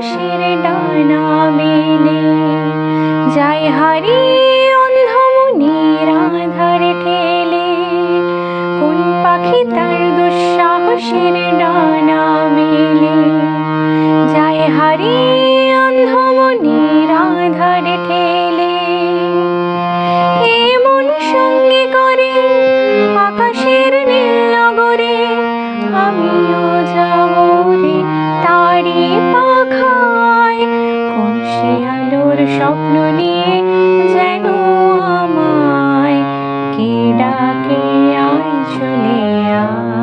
আকাশের ডানা মেলে যায় হারিয়ে অন্ধমনির আধার ঠেলে। কোন পাখি তার দুঃসাহসের ডানা মেলে যায় হারিয়ে অন্ধমনির আধার ঠেলে। এমন সঙ্গে করে আকাশের নীল নগরে আমিও যাব রে তারি পাখায়। কোন সে আলোর স্বপ্ন নিয়ে যেন আমায় কে ডাকে আয় চলে আয়।